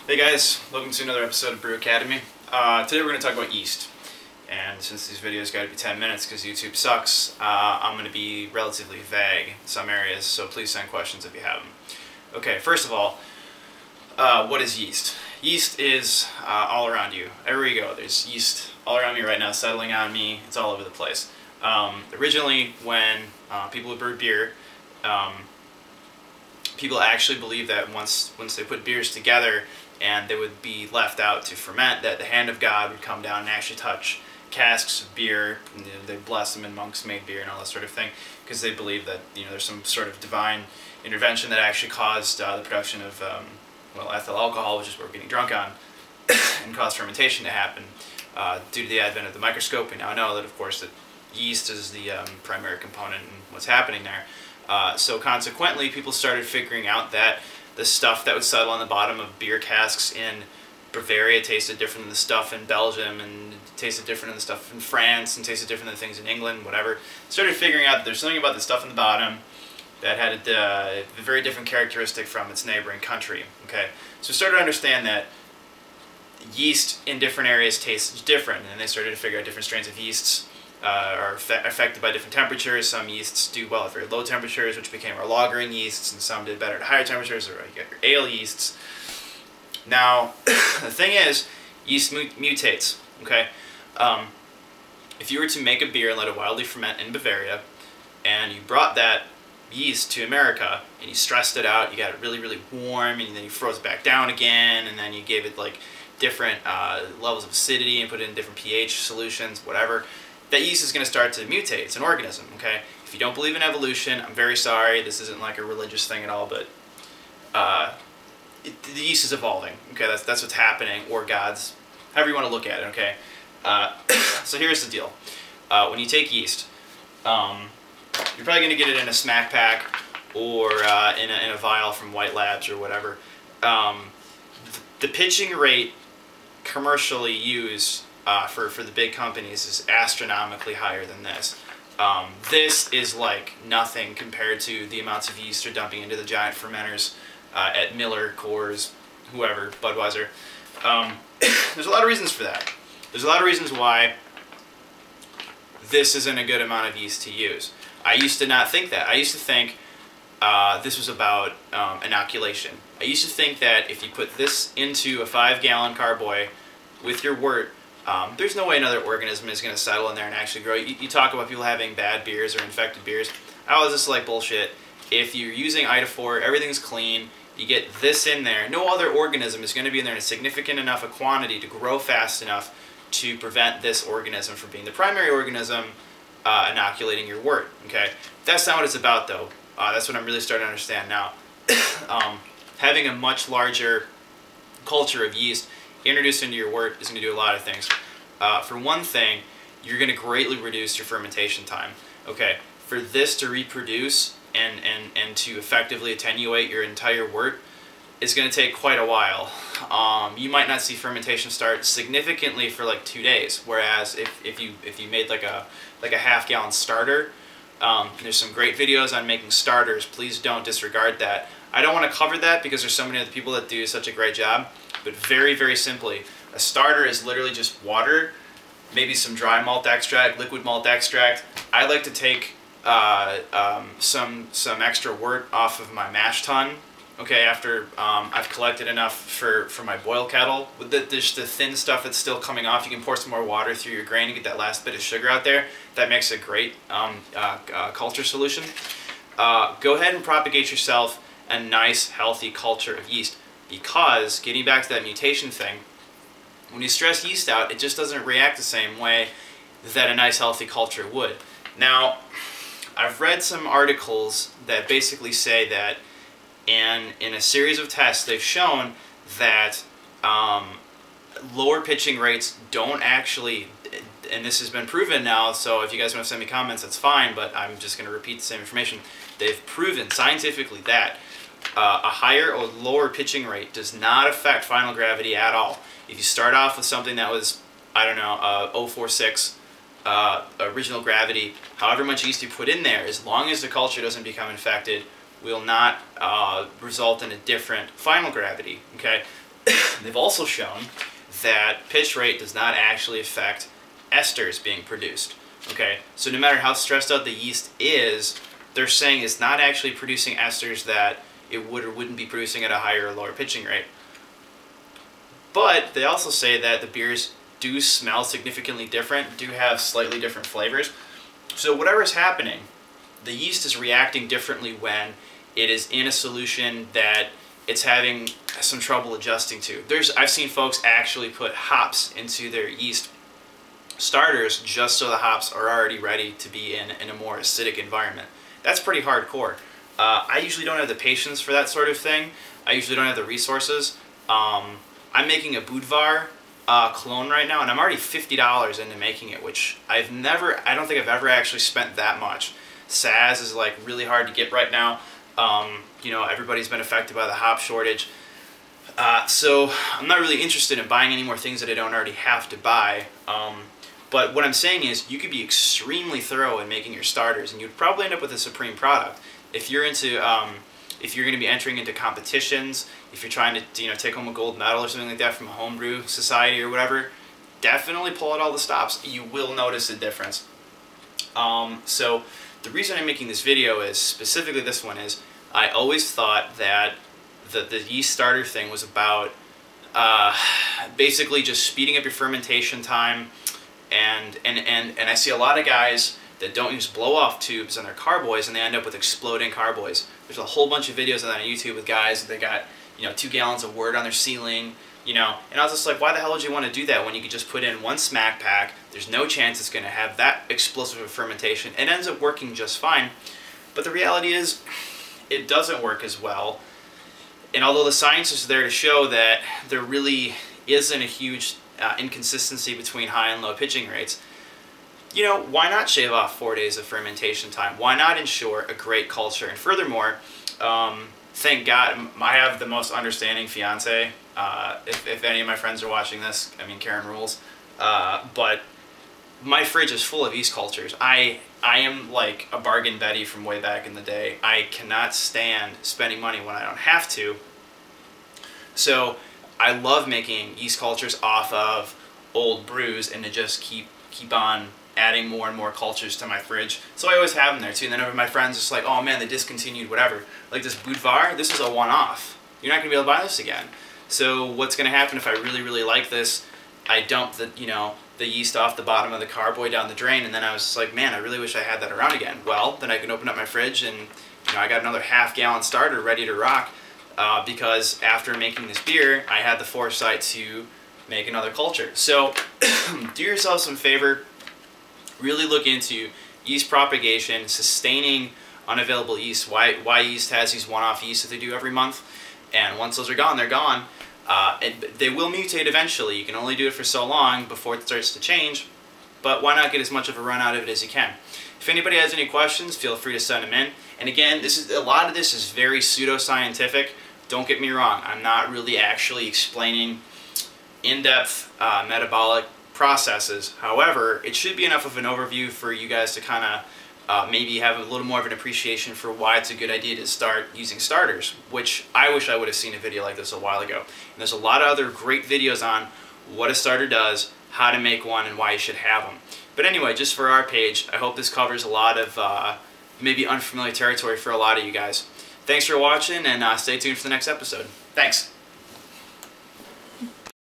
Hey guys, welcome to another episode of Brew Academy. Today we're going to talk about yeast. And since these videos got to be 10 minutes because YouTube sucks, I'm going to be relatively vague in some areas, so please send questions if you have them. Okay, first of all, what is yeast? Yeast is all around you. Everywhere you go, there's yeast all around me right now, settling on me. It's all over the place. Originally, when people would brew beer, people actually believed that once they put beers together and they would be left out to ferment, that the hand of God would come down and actually touch casks of beer. And they'd bless them, and monks made beer and all that sort of thing, because they believed that there's some sort of divine intervention that actually caused the production of ethyl alcohol, which is what we're getting drunk on, and caused fermentation to happen. Due to the advent of the microscope, we now know that, of course, that yeast is the primary component in what's happening there. So consequently, people started figuring out that the stuff that would settle on the bottom of beer casks in Bavaria tasted different than the stuff in Belgium, and tasted different than the stuff in France, and tasted different than things in England, whatever. Started figuring out that there's something about the stuff in the bottom that had a very different characteristic from its neighboring country. Okay, so we started to understand that yeast in different areas tastes different, and they started to figure out different strains of yeasts are affected by different temperatures. Some yeasts do well at very low temperatures, which became our lagering yeasts, and some did better at higher temperatures, or you get your ale yeasts. Now, the thing is, yeast mutates, okay? If you were to make a beer and let it wildly ferment in Bavaria, and you brought that yeast to America, and you stressed it out, you got it really, really warm, and then you froze it back down again, and then you gave it like different levels of acidity and put it in different pH solutions, whatever, that yeast is going to start to mutate. It's an organism, okay? If you don't believe in evolution, I'm very sorry. This isn't like a religious thing at all, but the yeast is evolving, okay? That's what's happening, or God's, however you want to look at it, okay? So here's the deal. When you take yeast, you're probably going to get it in a smack pack or in a vial from White Labs or whatever. The pitching rate commercially used for the big companies is astronomically higher than this. This is like nothing compared to the amounts of yeast they're dumping into the giant fermenters at Miller, Coors, whoever, Budweiser. There's a lot of reasons for that. There's a lot of reasons why this isn't a good amount of yeast to use. I used to not think that. I used to think this was about inoculation. I used to think that if you put this into a 5-gallon carboy with your wort, there's no way another organism is going to settle in there and actually grow. You talk about people having bad beers or infected beers. I was just like, bullshit. If you're using iodophor, everything's clean, you get this in there, no other organism is going to be in there in a significant enough a quantity to grow fast enough to prevent this organism from being the primary organism inoculating your wort. Okay, that's not what it's about, though. That's what I'm really starting to understand now. Having a much larger culture of yeast introduced into your wort is going to do a lot of things. For one thing, you're going to greatly reduce your fermentation time. Okay, for this to reproduce and to effectively attenuate your entire wort is going to take quite a while. You might not see fermentation start significantly for like 2 days, whereas if you made like a half-gallon starter, there's some great videos on making starters. Please don't disregard that. I don't want to cover that because there's so many other people that do such a great job, but very, very simply, a starter is literally just water, maybe some dry malt extract, liquid malt extract. I like to take some extra wort off of my mash tun, okay, after I've collected enough for my boil kettle. With just the thin stuff that's still coming off, you can pour some more water through your grain and get that last bit of sugar out there. That makes a great culture solution. Go ahead and propagate yourself a nice, healthy culture of yeast, because, getting back to that mutation thing, when you stress yeast out, it just doesn't react the same way that a nice, healthy culture would. Now, I've read some articles that basically say that in a series of tests, they've shown that lower pitching rates don't actually, and this has been proven now, so if you guys want to send me comments, that's fine, but I'm just going to repeat the same information. They've proven scientifically that a higher or lower pitching rate does not affect final gravity at all. If you start off with something that was, I don't know, 046 original gravity, however much yeast you put in there, as long as the culture doesn't become infected, will not result in a different final gravity, okay? they've also shown that pitch rate does not actually affect esters being produced. Okay, so no matter how stressed out the yeast is, they're saying it's not actually producing esters that it would or wouldn't be producing at a higher or lower pitching rate. But they also say that the beers do smell significantly different, do have slightly different flavors. So whatever is happening, the yeast is reacting differently when it is in a solution that it's having some trouble adjusting to. I've seen folks actually put hops into their yeast starters just so the hops are already ready to be in a more acidic environment. That's pretty hardcore. I usually don't have the patience for that sort of thing. I usually don't have the resources. I'm making a Budvar clone right now, and I'm already $50 into making it, which I don't think I've ever actually spent that much. Saz is like really hard to get right now. You know, everybody's been affected by the hop shortage. So I'm not really interested in buying any more things that I don't already have to buy. But what I'm saying is you could be extremely thorough in making your starters, and you'd probably end up with a supreme product. If you're into, if you're going to be entering into competitions, if you're trying to take home a gold medal or something like that from a homebrew society or whatever, definitely pull out all the stops. You will notice a difference. So the reason I'm making this video is, specifically this one, is I always thought that the yeast starter thing was about basically just speeding up your fermentation time, and I see a lot of guys that don't use blow-off tubes on their carboys, and they end up with exploding carboys. There's a whole bunch of videos of that on YouTube with guys that got 2 gallons of wort on their ceiling, and I was just like, why the hell would you want to do that when you could just put in one smack pack? There's no chance it's going to have that explosive of fermentation. It ends up working just fine, but the reality is it doesn't work as well. And although the science is there to show that there really isn't a huge inconsistency between high and low pitching rates, why not shave off 4 days of fermentation time? Why not ensure a great culture? And furthermore, thank God, I have the most understanding fiance. If any of my friends are watching this, I mean, Karen rules. But my fridge is full of yeast cultures. I am like a bargain Betty from way back in the day. I cannot stand spending money when I don't have to. So I love making yeast cultures off of old brews and to just keep on adding more and more cultures to my fridge. So I always have them there too. And then my friends just like, oh man, they discontinued whatever. Like this Budvar, this is a one-off. You're not gonna be able to buy this again. So what's gonna happen if I really, really like this? I dump the yeast off the bottom of the carboy down the drain, and then I was just like, man, I really wish I had that around again. Well, then I can open up my fridge and I got another half-gallon starter ready to rock because after making this beer, I had the foresight to make another culture. So do yourself some favor. Really look into yeast propagation, sustaining unavailable yeast. Why yeast has these one-off yeasts that they do every month, and once those are gone, they're gone. They will mutate eventually. You can only do it for so long before it starts to change, but why not get as much of a run out of it as you can? If anybody has any questions, feel free to send them in. And again, a lot of this is very pseudoscientific. Don't get me wrong. I'm not really actually explaining in-depth metabolic processes. However, it should be enough of an overview for you guys to kind of maybe have a little more of an appreciation for why it's a good idea to start using starters, which I wish I would have seen a video like this a while ago. And there's a lot of other great videos on what a starter does, how to make one, and why you should have them. But anyway, just for our page, I hope this covers a lot of maybe unfamiliar territory for a lot of you guys. Thanks for watching, and stay tuned for the next episode. Thanks.